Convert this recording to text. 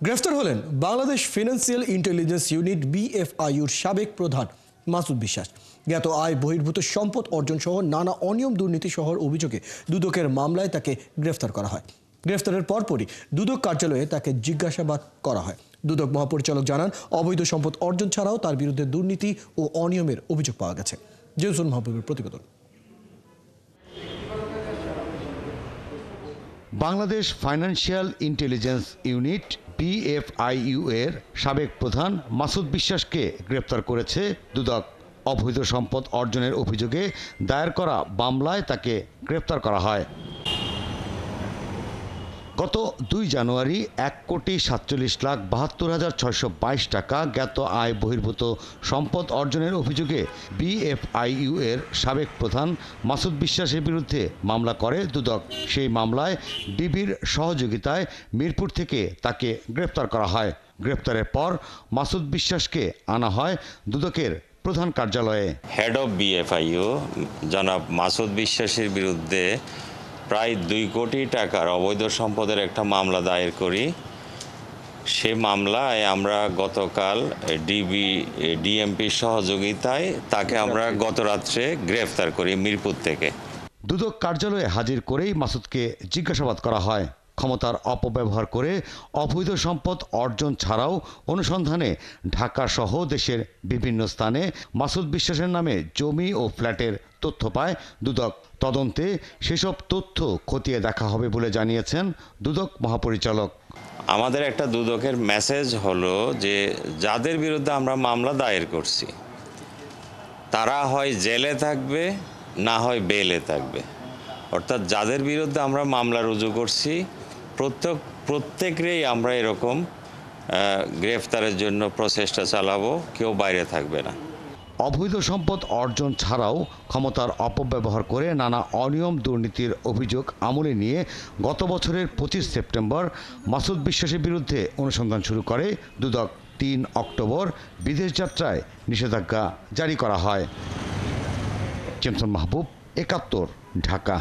গ্রেফতার হলেন Bangladesh financial intelligence unit বিএফআইউর সাবেক প্রধান মাসুদ বিশ্বাস। জ্ঞাত আয় বহির্ভূত সম্পদ অর্জন সহ নানা অনিয়ম দুর্নীতি সহ অভিযোগে দুদকের মামলায় তাকে গ্রেফতার করা হয়। গ্রেফতারের পরপরই দুদক কার্যালয়ে তাকে জিজ্ঞাসাবাদ করা হয়। দুদক মহাপরিচালক জানান, অবৈধ সম্পদ অর্জন ছাড়াও তার বিরুদ্ধে দুর্নীতি ও অনিয়মের অভিযোগ পাওয়া গেছে। জেউসুন মাহবুবের প্রতিবেদন। Bangladesh financial intelligence unit BFIU এর সাবেক প্রধান মাসুদ বিশ্বাসকে গ্রেপ্তার করেছে দুদক। অবৈধ সম্পদ অর্জনের অভিযোগে দায়ের করা মামলায় তাকে গ্রেপ্তার করা হয়। গত ২ জানুয়ারি ১,৪৭,৭২,৬২২ টাকা জ্ঞাত আয় বহির্ভূত সম্পদ অর্জনের অভিযোগে বিএফআইইউ এর সাবেক প্রধান মাসুদ বিশ্বাসের বিরুদ্ধে মামলা করে দুদক। সেই মামলায় ডিবির সহযোগিতায় মিরপুর থেকে তাকে গ্রেপ্তার করা হয়। গ্রেপ্তারের পর মাসুদ বিশ্বাসকে আনা হয় দুদকের প্রধান কার্যালয়ে। হেড অফ বিএফআইইউ জনাব মাসুদ বিশ্বাসের বিরুদ্ধে প্রায় ২ কোটি টাকার অবৈধ সম্পদের একটা মামলা দায়ের করি। সে মামলায় আমরা গতকাল ডিএমপির সহযোগিতায় তাকে আমরা গত রাত্রে গ্রেফতার করি মিরপুর থেকে। দুদক কার্যালয়ে হাজির করেই মাসুদকে জিজ্ঞাসাবাদ করা হয়। ক্ষমতার অপব্যবহার করে অবৈধ সম্পদ অর্জন ছাড়াও অনুসন্ধানে ঢাকা সহ দেশের বিভিন্ন স্থানে মাসুদ বিশ্বাসের নামে জমি ও ফ্ল্যাটের তথ্য পায় দুদক। তদন্তে সেসব তথ্য খতিয়ে দেখা হবে বলে জানিয়েছেন দুদক মহাপরিচালক। আমাদের একটা দুদকের মেসেজ হলো যে যাদের বিরুদ্ধে আমরা মামলা দায়ের করছি তারা হয় জেলে থাকবে না হয় বেলে থাকবে। অর্থাৎ যাদের বিরুদ্ধে আমরা মামলা রুজু করছি প্রত্যেকেরই আমরা এরকম গ্রেফতারের জন্য প্রচেষ্টা চালাবো, কেউ বাইরে থাকবে না। অবৈধ সম্পদ অর্জন ছাড়াও ক্ষমতার অপব্যবহার করে নানা অনিয়ম দুর্নীতির অভিযোগ আমলে নিয়ে গত বছরের ২৫ সেপ্টেম্বর মাসুদ বিশ্বাসের বিরুদ্ধে অনুসন্ধান শুরু করে দুদক। ৩ অক্টোবর বিদেশ যাত্রায় নিষেধাজ্ঞা জারি করা হয়। জেমসন মাহবুব, ৭১, ঢাকা।